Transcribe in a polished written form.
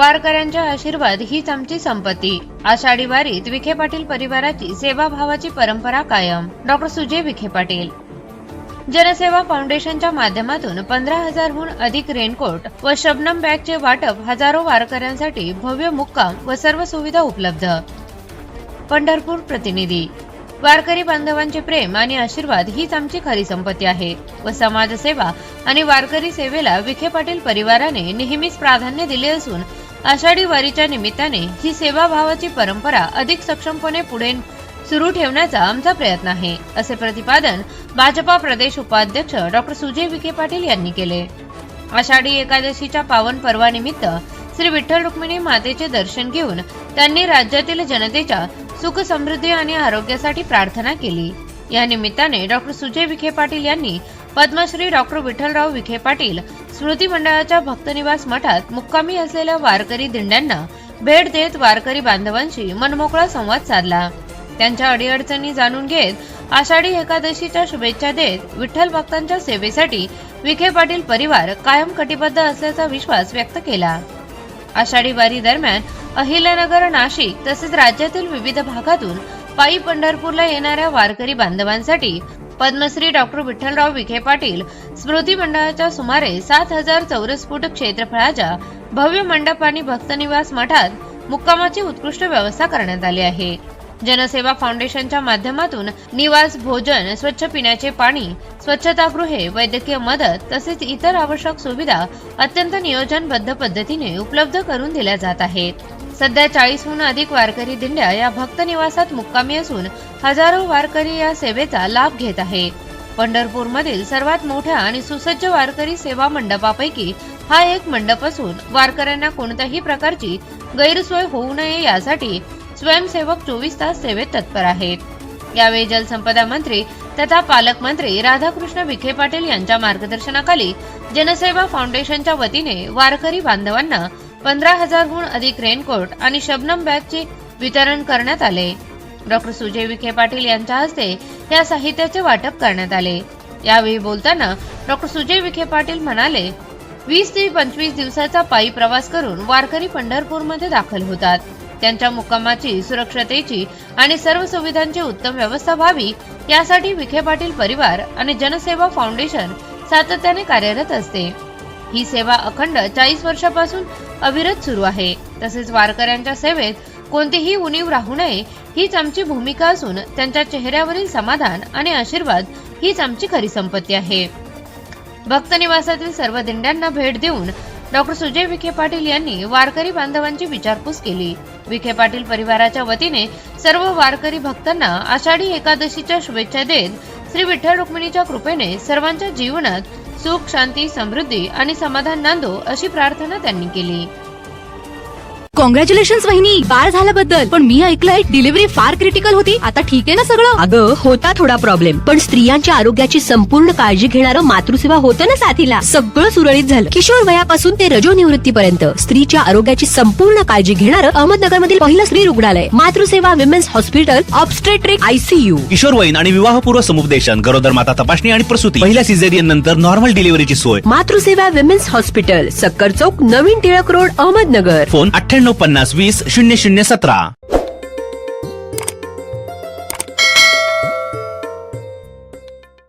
वारकऱ्यांचा आशीर्वाद हीच आमची संपत्ती। आषाढी वारीत विखे पाटील परिवाराची सेवाभावाची परंपरा कायम। डॉक्टर सुजय विखे पाटील। जनसेवा फाउंडेशनच्या माध्यमातून 15,000हून अधिक रेनकोट व शबनम बॅगचे वाटप हजारो वारकऱ्यांसाठी भव्य मुक्काम व सर्व सुविधा उपलब्ध। पंढरपूर प्रतिनिधी। वारकरी बांधवांचे प्रेम आणि आशीर्वाद हीच आमची खरी संपत्ती आहे व समाजसेवा आणि वारकरी सेवेला विखे पाटील परिवाराने नेहमीच प्राधान्य दिले असून आषाढी वारीच्या निमित्ताने ही सेवाभावाची परंपरा अधिक सक्षमपणे पुढे सुरू ठेवण्याचा आमचा प्रयत्न आहे, असे प्रतिपादन भाजपा प्रदेश उपाध्यक्ष डॉक्टर सुजय विखे पाटील यांनी केले। आषाढी एकादशीच्या पावन पर्वानिमित्त श्री विठ्ठल रुक्मिणी मातेचे दर्शन घेऊन त्यांनी राज्यातील जनतेच्या सुख समृद्धी आणि आरोग्यासाठी प्रार्थना केली। या निमित्ताने डॉक्टर सुजय विखे पाटील यांनी पद्मश्री डॉक्टर विठ्ठलराव विखे पाटील स्मृती मंडळाच्या भक्तनिवास मठात मुक्कामी असलेल्या वारकरी दिंड्यांना भेट देत वारकरी बांधवांशी मनमोकळा संवाद साधला। त्यांच्या अडीअडचणी जाणून घेत आषाढी एकादशीच्या शुभेच्छा देत विठ्ठल भक्तांच्या सेवेसाठी विखे पाटील परिवार कायम कटिबद्ध असल्याचा विश्वास व्यक्त केला। आषाढी वारी दरम्यान अहिल्यानगर, नाशिक तसेच राज्यातील विविध भागातून पायी पंढरपूरला येणाऱ्या वारकरी बांधवांसाठी पद्मश्री डॉक्टर विठ्ठलराव विखे पाटील स्मृती मंडळाच्या सुमारे 7,000 चौरस फूट क्षेत्रफळाच्या भव्य मंडप आणि भक्तनिवास मठात मुक्कामाची उत्कृष्ट व्यवस्था करण्यात आली आहे। जनसेवा फाउंडेशनच्या माध्यमातून निवास, भोजन, स्वच्छ पिण्याचे पाणी, स्वच्छतागृहे, वैद्यकीय मदत तसेच इतर आवश्यक सुविधा अत्यंत नियोजनबद्ध पद्धतीने उपलब्ध करून दिल्या जात आहेत। सध्या 40हून अधिक वारकरी दिंड्या या भक्त निवासात मुक्कामी असून हजारो वारकरी या सेवेचा लाभ घेत आहेत। पंढरपूरमधील सर्वात मोठ्या आणि सुसज्ज वारकरी सेवा मंडपापैकी हा एक मंडप असून वारकऱ्यांना कोणत्याही प्रकारची गैरसोय होऊ नये यासाठी स्वयंसेवक 24 तास सेवेत तत्पर आहेत। यावेळी जलसंपदा मंत्री तथा पालकमंत्री राधाकृष्ण विखे पाटील यांच्या मार्गदर्शनाखाली जनसेवा फाउंडेशनच्या वतीने वारकरी बांधवांना 15,000हून अधिक रेनकोट आणि शबनम बॅगचे वितरण करण्यात आले। डॉक्टर सुजय विखे पाटील यांच्या हस्ते या साहित्याचे वाटप करण्यात आले। यावेळी बोलताना डॉक्टर सुजय विखे पाटील म्हणाले, 20 ते 25 दिवसाचा पायी प्रवास करून वारकरी पंढरपूरमध्ये दाखल होतात। त्यांच्या मुक्कामाची, सुरक्षतेची आणि सर्व सुविधांची उत्तम व्यवस्था व्हावी यासाठी विखे पाटील परिवार आणि जनसेवा फाउंडेशन सातत्याने कार्यरत असते। ही सेवा अखंड 40 वर्षापासून अविरत सुरू आहे। तसेच वारकऱ्यांच्या सेवेत कोणतीही उणीव राहू नये हीच आमची भूमिका असून त्यांच्या चेहऱ्यावरील समाधान आणि आशीर्वाद हीच आमची खरी संपत्ती आहे। भक्त निवासातील सर्व दिंड्यांना भेट देऊन डॉक्टर सुजय विखे पाटील यांनी वारकरी बांधवांची विचारपूस केली। विखे पाटील परिवाराच्या वतीने सर्व वारकरी भक्तांना आषाढी एकादशीच्या शुभेच्छा देत श्री विठ्ठल रुक्मिणीच्या कृपेने सर्वांच्या जीवनात सुख, शांती, समृद्धी आणि समाधान नांदो अशी प्रार्थना त्यांनी केली। कॉंग्रॅच्युलेशन्स वहिनी, बाळ झाल्याबद्दल। पण मी ऐकलंय डिलिव्हरी फार क्रिटिकल होती। आता ठीक आहे ना सगळं? अगं होता थोडा प्रॉब्लेम, पण स्त्रियांच्या आरोग्याची संपूर्ण काळजी घेणारं मातृसेवा होतं ना साथीला। सगळं सुरळीत झालं। किशोर वयापासून ते रजोनिवृत्तीपर्यंत स्त्रीच्या आरोग्याची संपूर्ण काळजी घेणारं अहमदनगर मधील पहिलं स्त्री रुग्णालय Matruseva women's hospital, obstetric, ICU, किशोरवयीन आणि विवाहपूर्व समुपदेशन, गरोदर माता तपासणी आणि प्रसूती, पहिल्या सिझेरियन नंतर नॉर्मल डिलिव्हरीची सोय। मातृसेवा विमेन्स हॉस्पिटल, सक्कर चौक, नवीन टिळक रोड, अहमदनगर। फोन 9850 20 0017।